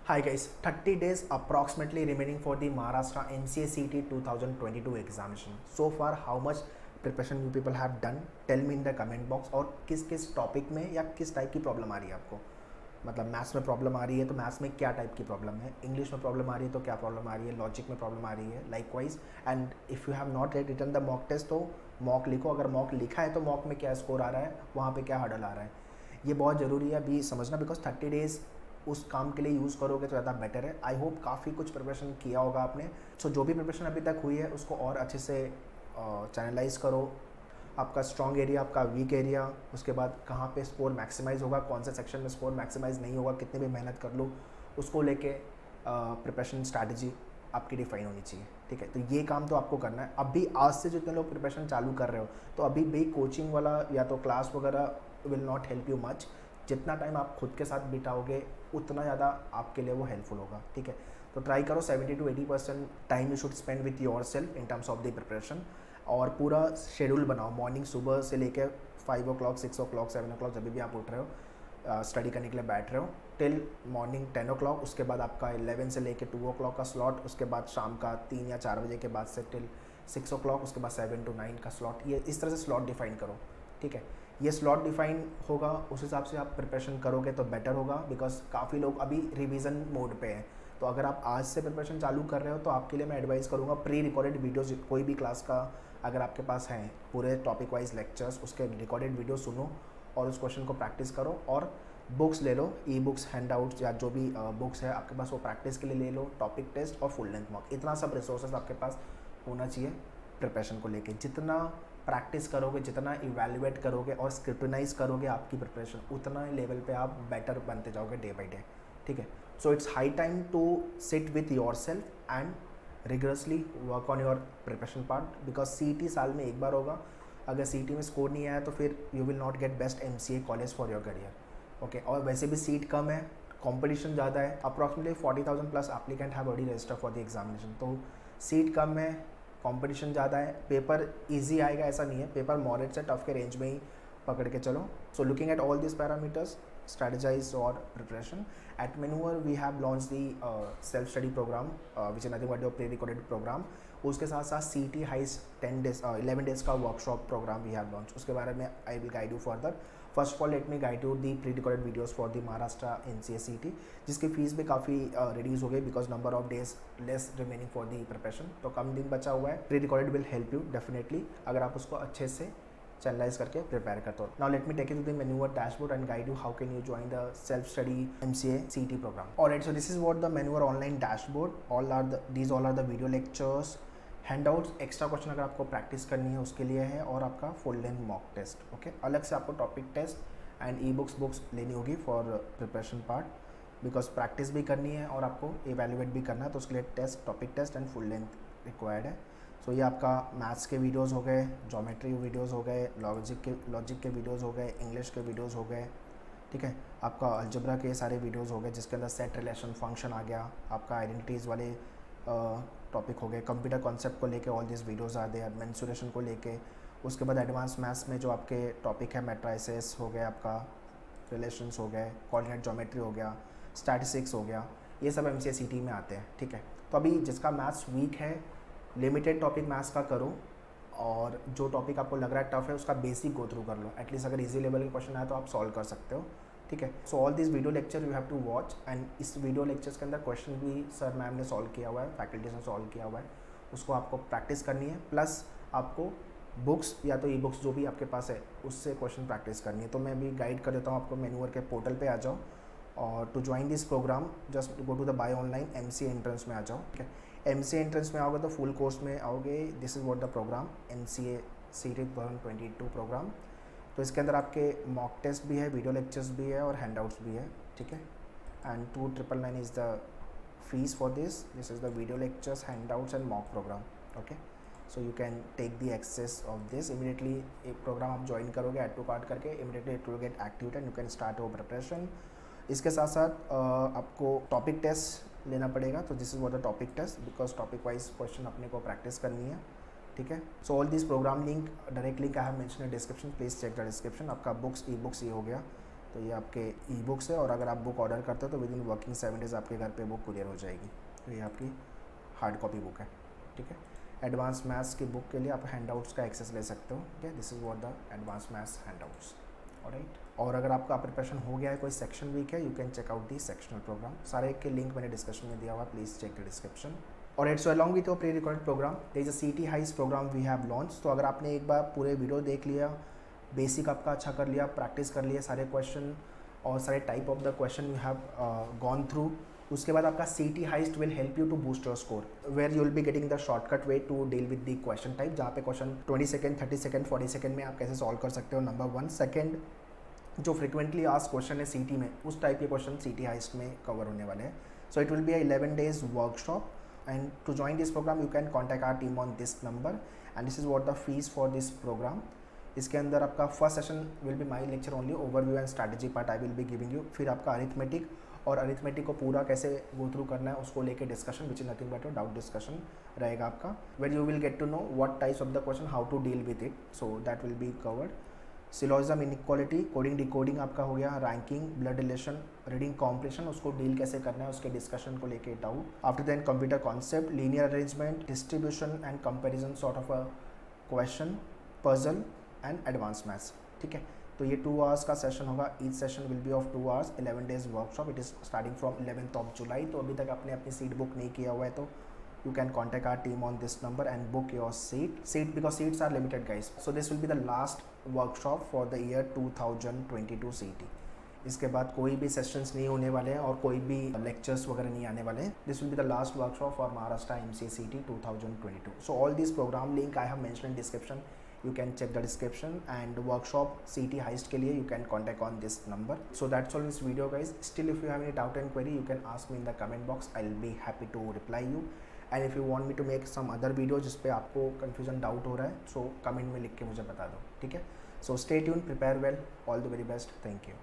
Hi guys, 30 days approximately remaining for the Maharashtra MCA CT 2022 examination. So far, how much preparation you people have done? Tell me in the comment box. और किस किस topic में या किस type की problem आ रही है आपको, मतलब मैथ्स में प्रॉब्लम आ रही है तो मैथ्स में क्या टाइप की प्रॉब्लम है, इंग्लिश में प्रॉब्लम आ रही है तो क्या प्रॉब्लम आ रही है, लॉजिक में प्रॉब्लम आ रही है, likewise. And if you have not yet written the mock test तो मॉक लिखो, अगर मॉक लिखा है तो मॉक में क्या स्कोर आ रहा है, वहाँ पे क्या हर्डल आ रहा है, ये बहुत ज़रूरी है अभी समझना, बिकॉज 30 डेज़ उस काम के लिए यूज़ करोगे तो ज़्यादा बेटर है। आई होप काफ़ी कुछ प्रिपरेशन किया होगा आपने। सो जो भी प्रिपरेशन अभी तक हुई है उसको और अच्छे से चैनलाइज करो, आपका स्ट्रॉन्ग एरिया, आपका वीक एरिया, उसके बाद कहाँ पे स्कोर मैक्सिमाइज़ होगा, कौन से सेक्शन में स्कोर मैक्सिमाइज़ नहीं होगा, कितनी भी मेहनत कर लो, उसको लेके प्रिपरेशन स्ट्रैटेजी आपकी डिफाइन होनी चाहिए। ठीक है, तो ये काम तो आपको करना है। अभी आज से जितने लोग प्रिपरेशन चालू कर रहे हो तो अभी भी कोचिंग वाला या तो क्लास वगैरह will not help you much. जितना टाइम आप खुद के साथ बिताओगे उतना ज़्यादा आपके लिए वो हेल्पफुल होगा। ठीक है, तो ट्राई करो 70 to 80% time you should spend with your self in terms of the preparation, और पूरा शेड्यूल बनाओ। मॉर्निंग सुबह से लेकर 5 o'clock 6 o'clock 7 o'clock जब भी आप उठ रहे हो स्टडी करने के लिए बैठ रहे हो टिल मॉर्निंग 10 o'clock, उसके बाद आपका 11 से लेकर 2 o'clock का स्लॉट, उसके बाद शाम का 3 या 4 बजे के बाद से टिल 6 o'clock, उसके बाद 7 to 9 का स्लॉट। ये इस तरह से स्लॉट डिफाइन करो। ठीक है, ये स्लॉट डिफाइन होगा, उस हिसाब से आप प्रिपरेशन करोगे तो बेटर होगा, बिकॉज काफ़ी लोग अभी रिवीजन मोड पे हैं। तो अगर आप आज से प्रिपरेशन चालू कर रहे हो तो आपके लिए मैं एडवाइस करूँगा प्री रिकॉर्डेड वीडियोज़, कोई भी क्लास का अगर आपके पास हैं पूरे टॉपिक वाइज लेक्चर्स, उसके रिकॉर्डेड वीडियो सुनो और उस क्वेश्चन को प्रैक्टिस करो, और बुक्स ले लो, ई बुक्स, हैंड आउट्स या जो भी बुक्स है आपके पास वो प्रैक्टिस के लिए ले लो, टॉपिक टेस्ट और फुल लेंथ मॉक। इतना सब रिसोर्सेज आपके पास होना चाहिए प्रिपरेशन को लेके। जितना प्रैक्टिस करोगे, जितना इवैल्यूएट करोगे और स्क्रूटनाइज करोगे आपकी प्रिपरेशन, उतना लेवल पे आप बेटर बनते जाओगे डे बाई डे। ठीक है, so it's high time to sit with your self and rigorously work on your preparation part, because CET साल में एक बार होगा। अगर CET में स्कोर नहीं आया तो फिर you will not get best MCA college for your career. Okay, और वैसे भी सीट कम है, कॉम्पिटिशन ज़्यादा है, approximately 40,000 plus applicant have already register for the examination. तो सीट कम है, कंपटीशन ज़्यादा है, पेपर इजी आएगा ऐसा नहीं है, पेपर मॉडरेट से टफ के रेंज में ही पकड़ के चलो। So looking at all this parameters, strategize or preparation. At Manure we have launched the self study program which is nothing but your pre-recorded program. उसके साथ साथ CET हाइस 11 days का workshop program we have launch, उसके बारे में I will guide you further. First of all let me guide you the pre recorded videos for the Maharashtra MCA CET, जिसकी fees भी काफ़ी रिड्यूस हो गई because number of days less remaining for the preparation. तो कम दिन बचा हुआ है, pre recorded will help you definitely अगर आप उसको अच्छे से चैनलाइज करके प्रिपेयर करते हो। Now let me take you to the Manure dashboard and guide you how can you join the self study MCA CET program. All right, so this is what the Manure online dashboard, all are the video lectures, handouts, extra question अगर आपको practice करनी है उसके लिए है, और आपका full length mock test. Okay, अलग से आपको topic test and e books लेनी होगी for preparation part, because practice भी करनी है और आपको इवेल्युएट भी करना है, तो उसके लिए test, topic test and full length required है। सो ये आपका मैथ्स के वीडियोज़ हो गए, ज्योमेट्री वीडियोज़ हो गए, लॉजिक के वीडियोज़ हो गए, इंग्लिश के वीडियोज़ हो गए। ठीक है, आपका अलजेब्रा के सारे वीडियोज़ हो गए जिसके अंदर सेट, रिलेशन, फंक्शन आ गया, आपका आइडेंटिटीज़ वाले टॉपिक हो गए, कंप्यूटर कॉन्सेप्ट को लेके all this videos are there, mensuration को लेके। उसके बाद एडवांस मैथ्स में जो आपके टॉपिक है, मैट्राइसेस हो गए, आपका रिलेशंस हो गए, कोऑर्डिनेट ज्योमेट्री हो गया, स्टैटिस्टिक्स हो गया, ये सब MCA CET में आते हैं। ठीक है, तो अभी जिसका मैथ्स वीक है लिमिटेड टॉपिक मैथ्स का करो, और जो टॉपिक आपको लग रहा है टफ है उसका बेसिक गो थ्रू कर लो, एटलीस्ट अगर इजी लेवल के क्वेश्चन आए तो आप सॉल्व कर सकते हो। ठीक है, so all this video lecture you have to watch, and इस वीडियो लेक्चर्स के अंदर क्वेश्चन भी सर मैम ने सॉल्व किया हुआ है, फैकल्टीज ने सॉल्व किया हुआ है, उसको आपको प्रैक्टिस करनी है, प्लस आपको बुक्स या तो ई बुक्स जो भी आपके पास है उससे क्वेश्चन प्रैक्टिस करनी है। तो मैं भी गाइड कर देता हूँ आपको, Manure के पोर्टल पे आ जाओ और to join this program just go to the buy online MCA entrance में आ जाओ। ठीक है, MCA एंट्रेंस में आओगे तो फुल कोर्स में आओगे, this is what the program MCA CET 2022 program. तो इसके अंदर आपके मॉक टेस्ट भी है, वीडियो लेक्चर्स भी है और हैंडआउट्स भी है। ठीक है, and 2,999 is the fee for this is the video lectures, handouts and mock program. Okay, so you can take the access of this immediately. एक प्रोग्राम आप ज्वाइन करोगे ऐड टू कार्ट करके, immediately it will get activate and you can start your preparation. इसके साथ साथ आपको topic test लेना पड़ेगा, तो this is what the topic test, because topic wise question अपने को प्रैक्टिस करनी है। ठीक है, so all this program link, direct link I have mention in description, please check the description. आपका बुक्स, ई बुक्स ये हो गया, तो ये आपके ई बुक्स है, और अगर आप बुक ऑर्डर करते हो तो विद इन वर्किंग 7 डेज़ आपके घर पे बुक कुरियर हो जाएगी। तो ये आपकी हार्ड कॉपी बुक है, ठीक है। एडवांस मैथ्स की बुक के लिए आप हैंडआउट्स का एक्सेस ले सकते हो, ठीक है। This is what the advance maths handouts, alright. और अगर आपका प्रिपरेशन हो गया है, कोई सेक्शन वीक है, you can check out the sectional program. सारे के लिंक मैंने डिस्क्रिप्शन में दिया हुआ, प्लीज़ चेक द डिस्क्रिप्शन। और it's along with your pre recorded program there is a CT heist program we have launch. तो अगर आपने एक बार पूरे वीडियो देख लिया, बेसिक आपका अच्छा कर लिया, प्रैक्टिस कर लिया सारे क्वेश्चन और सारे type of the question you have gone through, उसके बाद आपका CT heist will help you to boost your score, where you will be getting the shortcut way to deal with the question type, जहाँ पे question 20 second, 30 second, 40 second में आप कैसे solve कर सकते हो, नंबर 1। सेकंड, जो फ्रिक्वेंटली आस्क्ड क्वेश्चन है सीटी में, उस टाइप के क्वेश्चन सीटी हाइस्ट में कवर होने वाले हैं। So it will be 11 days workshop, and to join this program you can contact our team on this number, and this is what the fees for this program। इसके अंदर आपका first session will be my lecture only, overview and strategy part I will be giving you. फिर आपका arithmetic, और arithmetic को पूरा कैसे go through करना है उसको लेके discussion, which is nothing but a doubt discussion रहेगा आपका, where you will get to know what types of the question, how to deal with it, so that will be covered. Syllogism, inequality, coding decoding आपका हो गया, ranking, blood relation, reading comprehension, उसको deal कैसे करना है उसके discussion को लेके doubt. After then computer concept, linear arrangement, distribution and comparison sort of a question, puzzle and advance maths, ठीक है। तो ये 2 hours का सेशन होगा, each session will be of 2 hours, 11 days workshop. It is starting from 11th of July। तो अभी तक आपने अपनी सीट बुक नहीं किया हुआ है तो you can contact our team on this number and book your seat because seats are limited, guys. So this will be the last workshop for the year 2022 CET। इसके बाद कोई भी सेशंस नहीं होने वाले हैं और कोई भी लेक्चर्स वगैरह नहीं आने वाले हैं। This will be the last workshop for Maharashtra MCA CET 2022। So all these program link I have mentioned in description, you can check the description, and workshop CET heist के लिए you can contact on this number। So that's all in this video, guys। Still if you have any doubt and query, you can ask me in the comment box, I'll be happy to reply you। And if you want me to make some other video जिस पे आपको confusion doubt हो रहा है, so comment में लिख के मुझे बता दो, ठीक है। So stay tune, prepare well, all the very best, thank you.